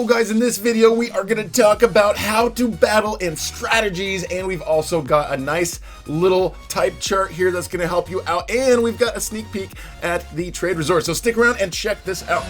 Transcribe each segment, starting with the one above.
So guys, in this video we are going to talk about how to battle and strategies, and we've also got a nice little type chart here that's going to help you out, and we've got a sneak peek at the trade resort. So stick around and check this out.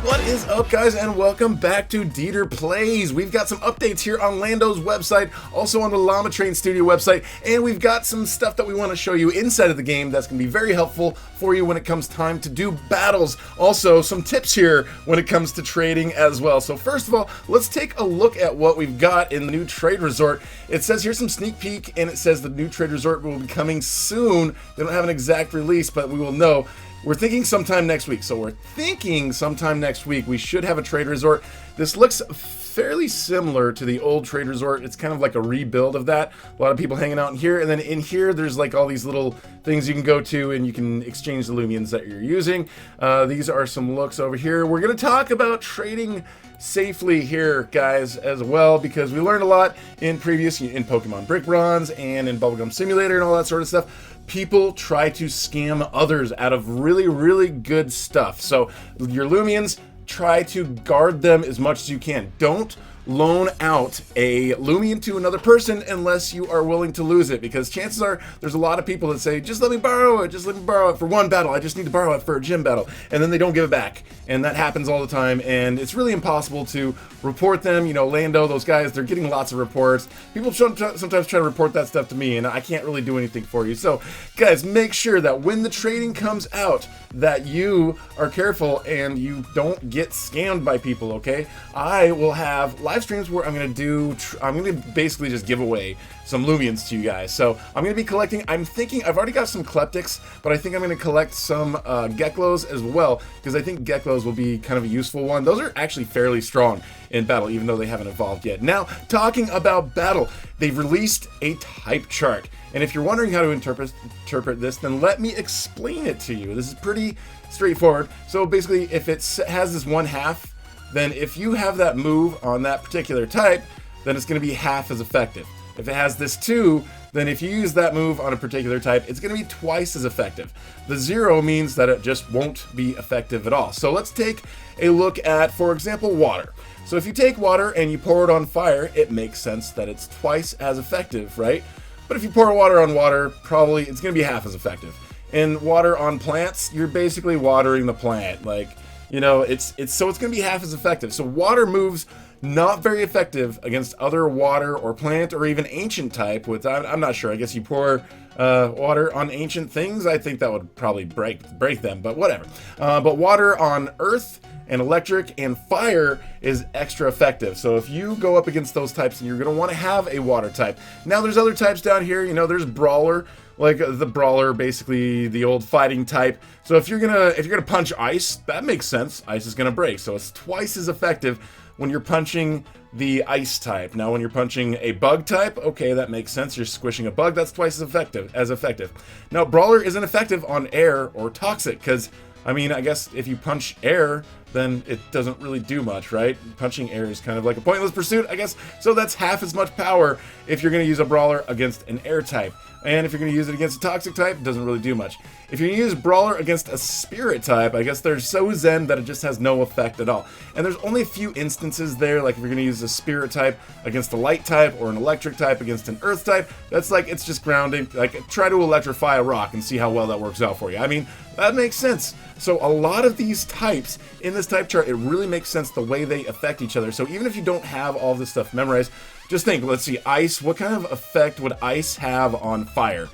What is up, guys, and welcome back to DeeterPlays. We've got some updates here on Lando's website, also on the Llama Train Studio website, and we've got some stuff that we want to show you inside of the game that's going to be very helpful for you when it comes time to do battles. Also, some tips here when it comes to trading as well. So first of all, let's take a look at what we've got in the new trade resort. It says here's some sneak peek, and it says the new trade resort will be coming soon. They don't have an exact release, but we will know. We're thinking sometime next week. So we're thinking sometime next week we should have a trade resort. This looks fairly similar to the old trade resort. It's kind of like a rebuild of that. A lot of people hanging out in here, and then in here there's like all these little things you can go to and you can exchange the Loomians that you're using. These are some looks over here. We're going to talk about trading safely here, guys, as well, because we learned a lot in Pokemon Brick Bronze and in Bubblegum Simulator and all that sort of stuff. People try to scam others out of really good stuff. So your Loomians, try to guard them as much as you can. Don't loan out a Loomian to another person unless you are willing to lose it, because chances are there's a lot of people that say, just let me borrow it for one battle, I just need to borrow it for a gym battle, and then they don't give it back, and that happens all the time, and it's really impossible to report them. You know, Lando, those guys, they're getting lots of reports. People sometimes try to report that stuff to me, and I can't really do anything for you. So guys, make sure that when the trading comes out that you are careful and you don't get scammed by people, okay? I will have live streams where I'm going to basically just give away some Loomians to you guys. So I'm going to be collecting, I'm thinking, I've already got some Kleptics, but I think I'm going to collect some Geklos as well, because I think Geklos will be kind of a useful one. Those are actually fairly strong in battle, even though they haven't evolved yet. Now, talking about battle, they've released a type chart. And if you're wondering how to interpret this, then let me explain it to you. This is pretty straightforward. So basically, if it has this 1/2, then if you have that move on that particular type, then it's going to be half as effective. If it has this 2, then if you use that move on a particular type, it's going to be twice as effective. The 0 means that it just won't be effective at all. So let's take a look at, for example, water. So if you take water and you pour it on fire, it makes sense that it's twice as effective, right? But if you pour water on water, probably it's going to be half as effective. And water on plants, you're basically watering the plant. Like, you know, it's going to be half as effective. So water moves not very effective against other water or plant or even ancient type. I'm not sure. I guess you pour water on ancient things. I think that would probably break them, but whatever. But water on earth and electric and fire is extra effective. So if you go up against those types, then you're going to want to have a water type. Now there's other types down here. You know, there's Brawler, like the Brawler, basically the old fighting type. So if you're gonna punch ice, that makes sense. Ice is gonna break, so it's twice as effective when you're punching the ice type. Now when you're punching a bug type, okay, that makes sense. You're squishing a bug, that's twice as effective. Now Brawler isn't effective on air or toxic, because I mean, I guess if you punch air, then it doesn't really do much, right? Punching air is kind of like a pointless pursuit, I guess. So that's half as much power if you're going to use a Brawler against an air type. And if you're going to use it against a toxic type, it doesn't really do much. If you're going to use Brawler against a spirit type, I guess they're so zen that it just has no effect at all. And there's only a few instances there, like if you're going to use a spirit type against a light type or an electric type against an earth type, that's like, it's just grounding. Like, try to electrify a rock and see how well that works out for you. I mean, that makes sense. So a lot of these types in this type chart, it really makes sense the way they affect each other. So even if you don't have all this stuff memorized, just think, let's see, ice, what kind of effect would ice have on fire?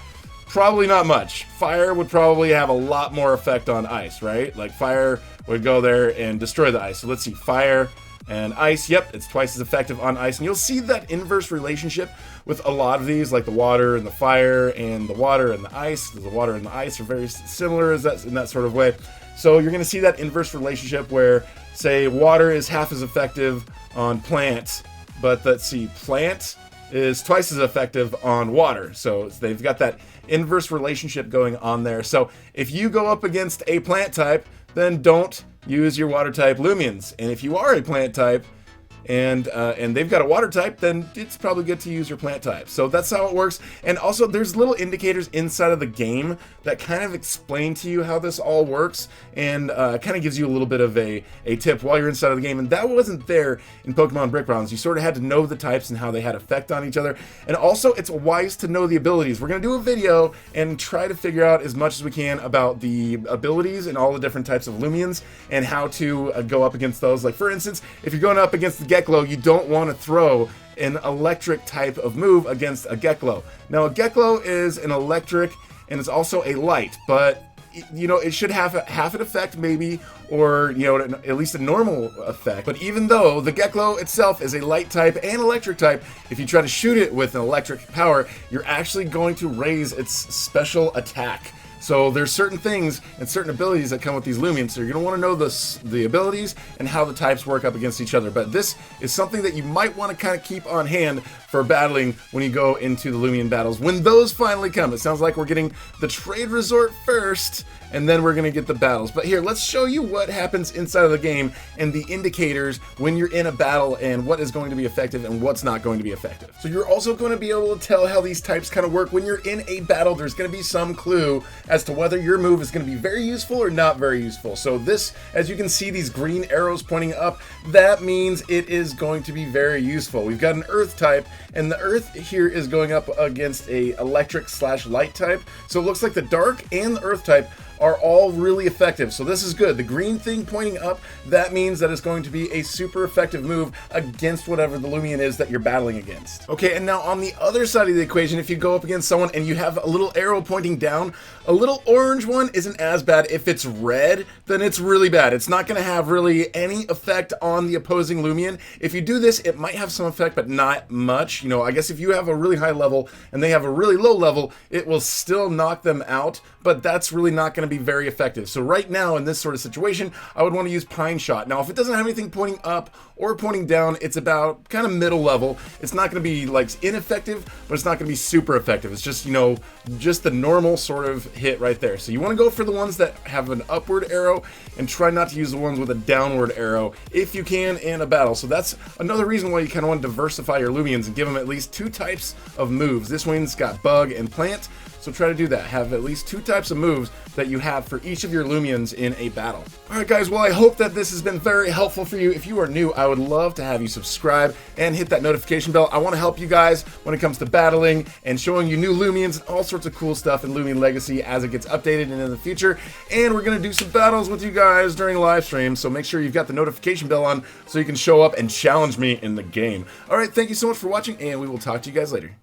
Probably not much. Fire would probably have a lot more effect on ice, right? Like fire would go there and destroy the ice. So let's see, fire and ice, yep, it's twice as effective on ice. And you'll see that inverse relationship with a lot of these, like the water and the fire and the water and the ice. The water and the ice are very similar in that sort of way. So you're going to see that inverse relationship where, say, water is half as effective on plant, but let's see, plant is twice as effective on water. So they've got that inverse relationship going on there. So if you go up against a plant type, then don't use your water type Loomians. And if you are a plant type and they've got a water type, then it's probably good to use your plant type. So that's how it works. And also there's little indicators inside of the game that kind of explain to you how this all works, and kind of gives you a little bit of a tip while you're inside of the game. And that wasn't there in Pokemon Brick Bronze. You sort of had to know the types and how they had effect on each other. And also it's wise to know the abilities. We're going to do a video and try to figure out as much as we can about the abilities and all the different types of Loomians and how to go up against those. Like for instance, if you're going up against the Geklo, you don't want to throw an electric type of move against a Geklo. Now a Geklo is an electric and it's also a light, but you know, it should have half an effect maybe, or you know, at least a normal effect. But even though the Geklo itself is a light type and electric type, if you try to shoot it with an electric power, you're actually going to raise its special attack. So there's certain things and certain abilities that come with these Loomians, so you're going to want to know the abilities and how the types work up against each other. But this is something that you might want to kind of keep on hand for battling when you go into the Loomian battles. When those finally come, it sounds like we're getting the trade resort first, and then we're going to get the battles. But here, let's show you what happens inside of the game and the indicators when you're in a battle and what is going to be effective and what's not going to be effective. So you're also going to be able to tell how these types kind of work when you're in a battle. There's going to be some clue as to whether your move is going to be very useful or not very useful. So this, as you can see, these green arrows pointing up, that means it is going to be very useful. We've got an earth type, and the earth here is going up against a electric / light type. So it looks like the dark and the earth type are all really effective. So this is good. The green thing pointing up, that means that it's going to be a super effective move against whatever the Loomian is that you're battling against. Okay, and now on the other side of the equation, if you go up against someone and you have a little arrow pointing down, a little orange one isn't as bad. If it's red, then it's really bad. It's not going to have really any effect on the opposing Loomian. If you do this, it might have some effect, but not much. You know, I guess if you have a really high level and they have a really low level, it will still knock them out, but that's really not going to be very effective. So right now in this sort of situation, I would want to use Pine Shot. Now if it doesn't have anything pointing up or pointing down, it's about kind of middle level. It's not going to be like ineffective, but it's not going to be super effective. It's just, you know, just the normal sort of hit right there. So you want to go for the ones that have an upward arrow and try not to use the ones with a downward arrow if you can in a battle. So that's another reason why you kind of want to diversify your Loomians and give them at least 2 types of moves. This one's got bug and plant, so try to do that. Have at least 2 types of moves that you have for each of your Loomians in a battle. Alright guys, well I hope that this has been very helpful for you. If you are new, I would love to have you subscribe and hit that notification bell. I want to help you guys when it comes to battling and showing you new Loomians and all sorts of cool stuff in Loomian Legacy as it gets updated and in the future. And we're going to do some battles with you guys during live streams, so make sure you've got the notification bell on so you can show up and challenge me in the game. Alright, thank you so much for watching, and we will talk to you guys later.